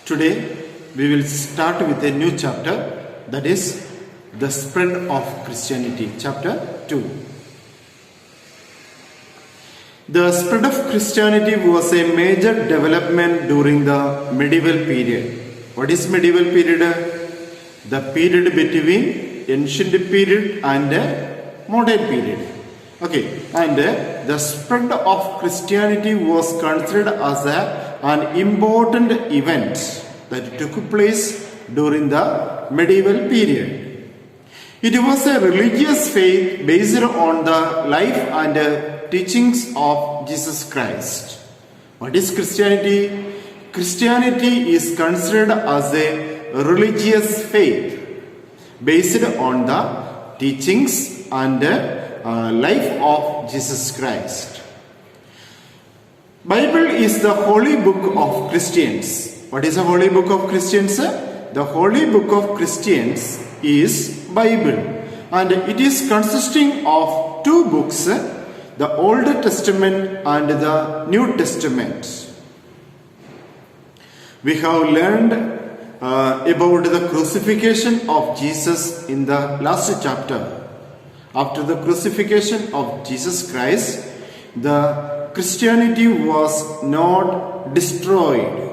Today we will start with a new chapter, that is the spread of Christianity, chapter 2. The spread of Christianity was a major development during the medieval period. What is medieval period? The period between ancient period and modern period. Okay, and the spread of Christianity was considered as an important event that took place during the medieval period. It was a religious faith based on the life and teachings of Jesus Christ. What is Christianity? Christianity is considered as a religious faith based on the teachings and life of Jesus Christ. Bible is the holy book of Christians. What is the holy book of Christians? The holy book of Christians is Bible, and it is consisting of two books, the Old Testament and the New Testament. We have learned about the crucifixion of Jesus in the last chapter. After the crucifixion of Jesus Christ, the Christianity was not destroyed.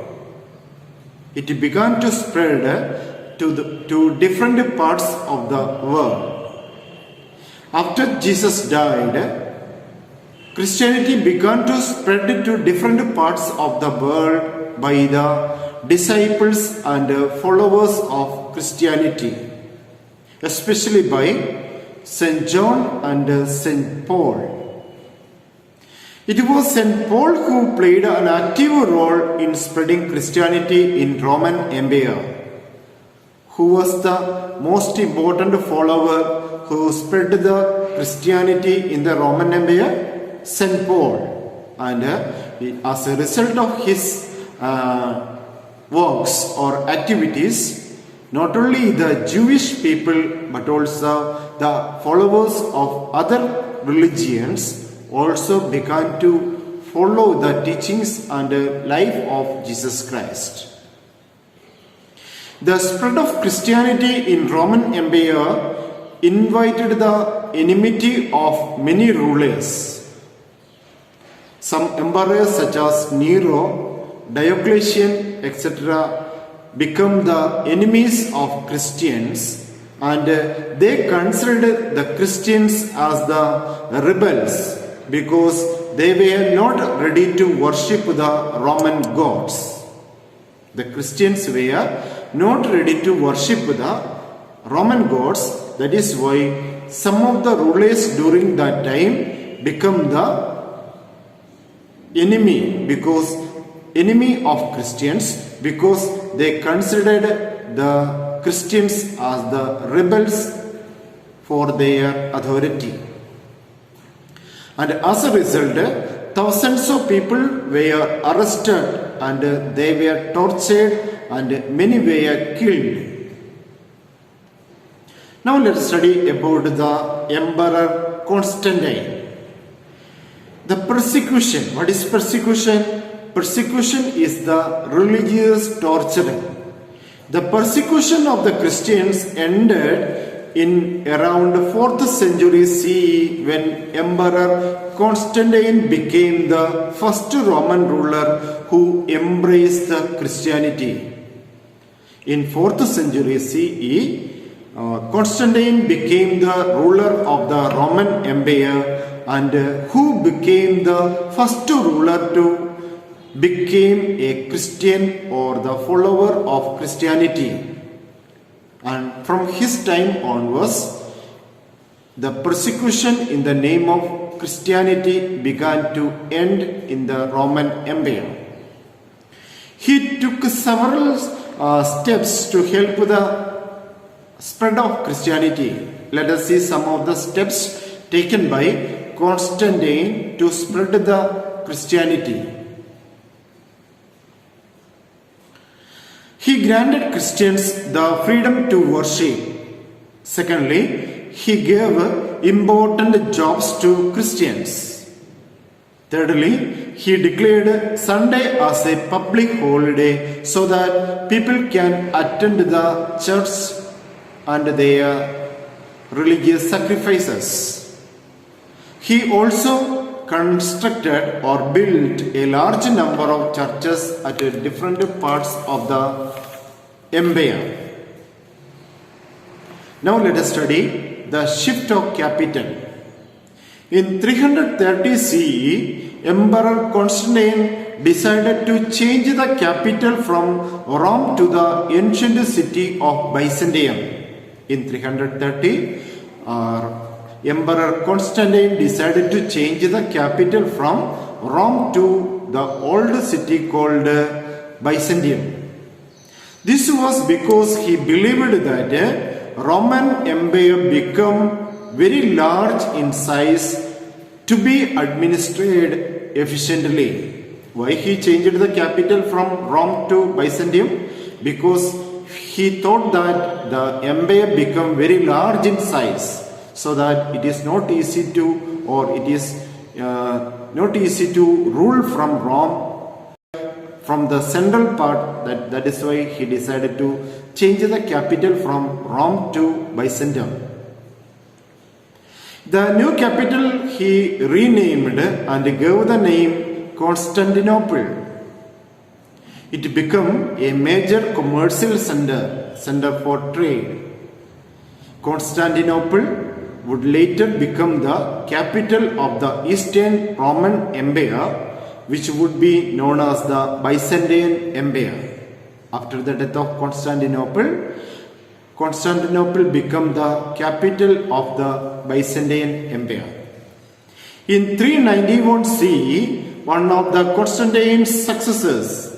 It began to spread to different parts of the world. After Jesus died, Christianity began to spread to different parts of the world by the disciples and followers of Christianity, especially by St. John and St. Paul. It was St. Paul who played an active role in spreading Christianity in Roman Empire. Who was the most important follower who spread the Christianity in the Roman Empire? St. Paul. And as a result of his works or activities, not only the Jewish people but also the followers of other religions also began to follow the teachings and life of Jesus Christ. The spread of Christianity in Roman Empire invited the enmity of many rulers. Some emperors such as Nero, Diocletian, etc. become the enemies of Christians, and they considered the Christians as the rebels because they were not ready to worship the Roman gods. The Christians were not ready to worship the Roman gods. That is why some of the rulers during that time become the enemy of Christians because they considered the Christians as the rebels for their authority. And as a result, thousands of people were arrested and they were tortured and many were killed. Now let's study about the Emperor Constantine. The persecution. What is persecution? Persecution is the religious torturing. The persecution of the Christians ended in around 4th century CE when Emperor Constantine became the first Roman ruler who embraced the Christianity. In 4th century CE, Constantine became the ruler of the Roman Empire and who became the first ruler to became a Christian or the follower of Christianity. And from his time onwards, the persecution in the name of Christianity began to end in the Roman Empire. He took several steps to help the spread of Christianity. Let us see some of the steps taken by Constantine to spread the Christianity. He granted Christians the freedom to worship. Secondly, he gave important jobs to Christians. Thirdly, he declared Sunday as a public holiday so that people can attend the church and their religious sacrifices. He also constructed or built a large number of churches at different parts of the empire. Now let us study the shift of capital. In 330 CE, Emperor Constantine decided to change the capital from Rome to the ancient city of Byzantium. In 330, Emperor Constantine decided to change the capital from Rome to the old city called Byzantium. This was because he believed that Roman Empire became very large in size to be administered efficiently. Why he changed the capital from Rome to Byzantium? Because he thought that the empire became very large in size, so that it is not easy to, or it is not easy to rule from Rome, from the central part. That is why he decided to change the capital from Rome to Byzantium. The new capital he renamed and gave the name Constantinople. It became a major commercial center for trade. Constantinople would later become the capital of the Eastern Roman Empire, which would be known as the Byzantine Empire. After the death of Constantinople became the capital of the Byzantine Empire. In 391 CE, one of the Constantine's successors,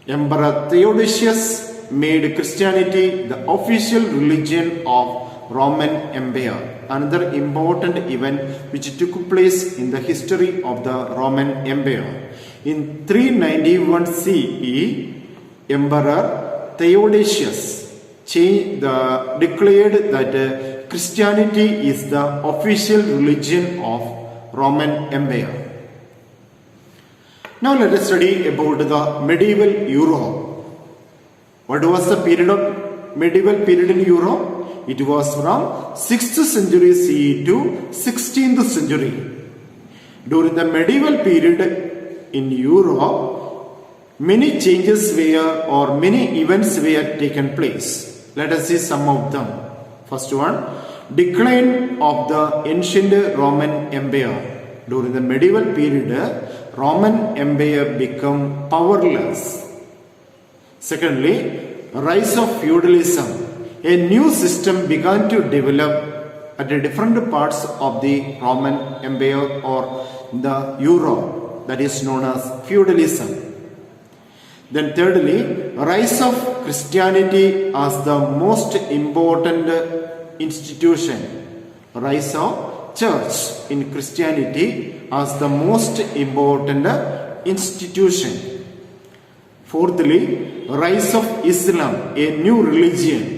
Emperor Theodosius, made Christianity the official religion of Roman Empire. Another important event which took place in the history of the Roman Empire. In 391 CE, Emperor Theodosius declared that Christianity is the official religion of Roman Empire. Now let us study about the medieval Europe. What was the medieval period in Europe? It was from 6th century CE to 16th century. During the medieval period in Europe, many changes many events were taken place. Let us see some of them. First one, decline of the ancient Roman Empire. During the medieval period, Roman Empire became powerless. Secondly, rise of feudalism. A new system began to develop at different parts of the Roman Empire or the Europe, that is known as feudalism. Then thirdly, rise of Christianity as the most important institution. Rise of church in Christianity as the most important institution. Fourthly, rise of Islam, a new religion.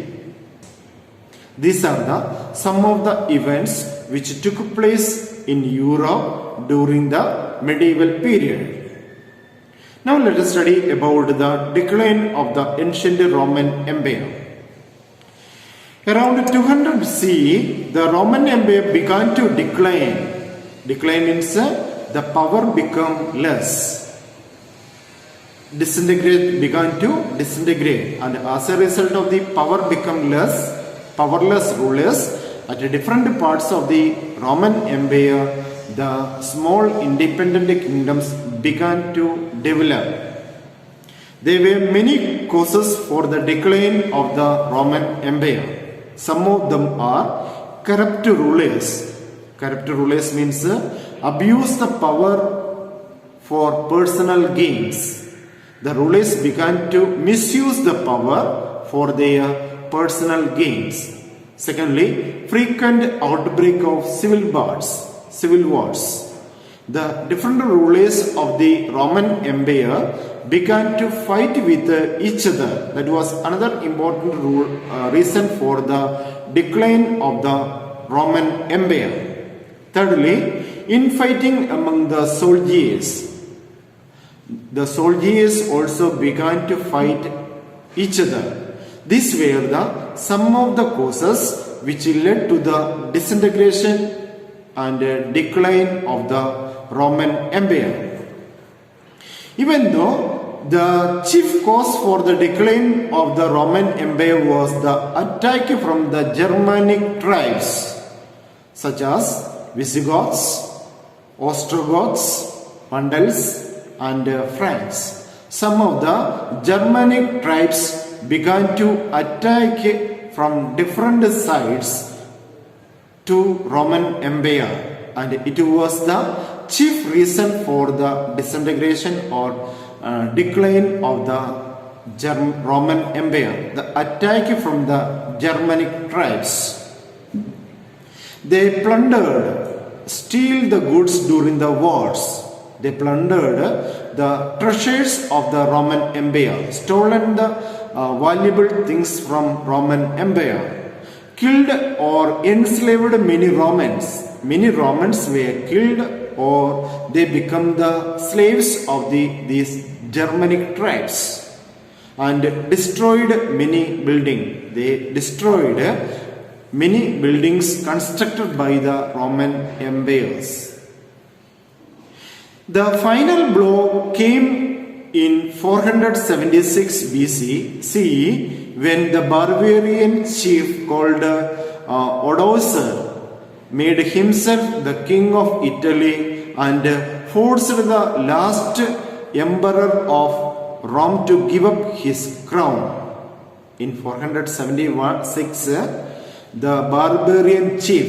These are some of the events which took place in Europe during the medieval period. Now let us study about the decline of the ancient Roman Empire. Around 200 CE, the Roman Empire began to decline. Decline means the power became less. Began to disintegrate, and as a result of the power become less, powerless rulers at different parts of the Roman Empire, the small independent kingdoms began to develop. There were many causes for the decline of the Roman Empire. Some of them are corrupt rulers. Corrupt rulers means abuse the power for personal gains. The rulers began to misuse the power for their personal gains. Secondly, frequent outbreak of civil wars. The different rulers of the Roman Empire began to fight with each other. That was another important reason for the decline of the Roman Empire. Thirdly, infighting among the soldiers. The soldiers also began to fight each other. These were some of the causes which led to the disintegration and decline of the Roman Empire. Even though the chief cause for the decline of the Roman Empire was the attack from the Germanic tribes such as Visigoths, Ostrogoths, Vandals, and Franks. Some of the Germanic tribes began to attack from different sides to Roman Empire, and it was the chief reason for the disintegration or decline of the Roman Empire, the attack from the Germanic tribes. They plundered, steal the goods during the wars. They plundered the treasures of the Roman Empire, stolen the valuable things from Roman Empire, killed or enslaved many Romans. Many Romans were killed or they become the slaves of these Germanic tribes, and destroyed many buildings. They destroyed many buildings constructed by the Roman empires. The final blow came in 476 BC CE when the barbarian chief called Odoacer made himself the king of Italy and forced the last emperor of Rome to give up his crown. In 476, the barbarian chief,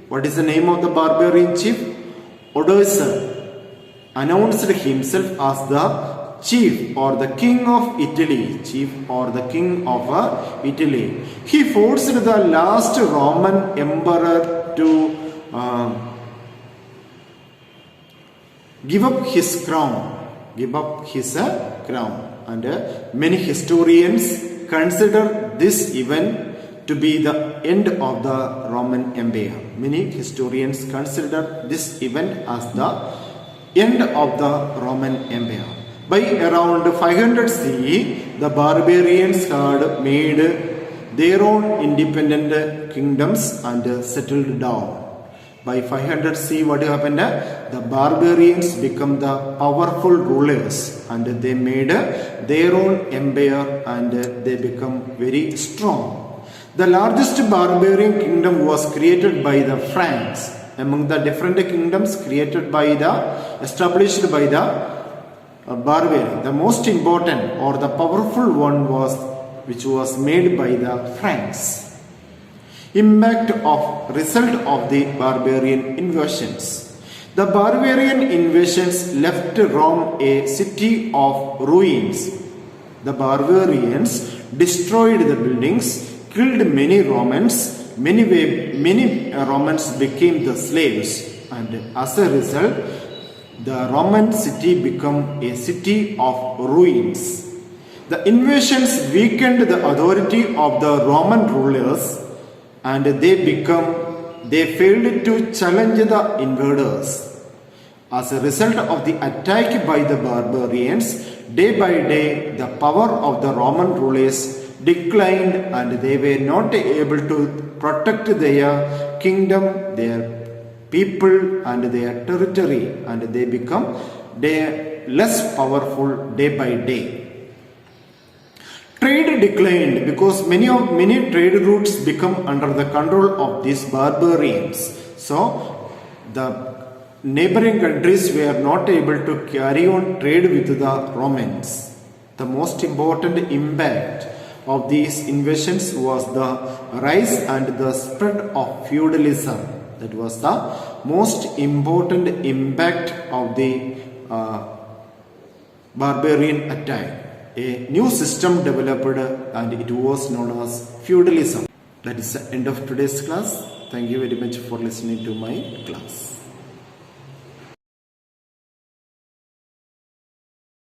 what is the name of the barbarian chief? Odoacer announced himself as the chief or the king of Italy. Chief or the king of Italy. He forced the last Roman emperor to give up his crown. Give up his crown. And many historians consider this event to be the end of the Roman Empire. Many historians consider this event as the end of the Roman Empire. By around 500 CE, the barbarians had made their own independent kingdoms and settled down. By 500 CE, what happened? The barbarians become the powerful rulers and they made their own empire and they become very strong. The largest barbarian kingdom was created by the Franks. Among the different kingdoms created by established by the barbarian, the most important or the powerful one which was made by the Franks. Result of the barbarian invasions. The barbarian invasions left Rome a city of ruins. The barbarians destroyed the buildings, killed many Romans. Many Romans became the slaves, and as a result, the Roman city became a city of ruins. The invasions weakened the authority of the Roman rulers, and they failed to challenge the invaders. As a result of the attack by the barbarians, day by day the power of the Roman rulers declined and they were not able to protect their kingdom, their people and their territory, and they become less powerful day by day. Trade declined because many trade routes become under the control of these barbarians. So the neighboring countries were not able to carry on trade with the Romans. The most important impact of these invasions was the rise and the spread of feudalism. That was the most important impact of the barbarian attack. A new system developed and it was known as feudalism. That is the end of today's class. Thank you very much for listening to my class.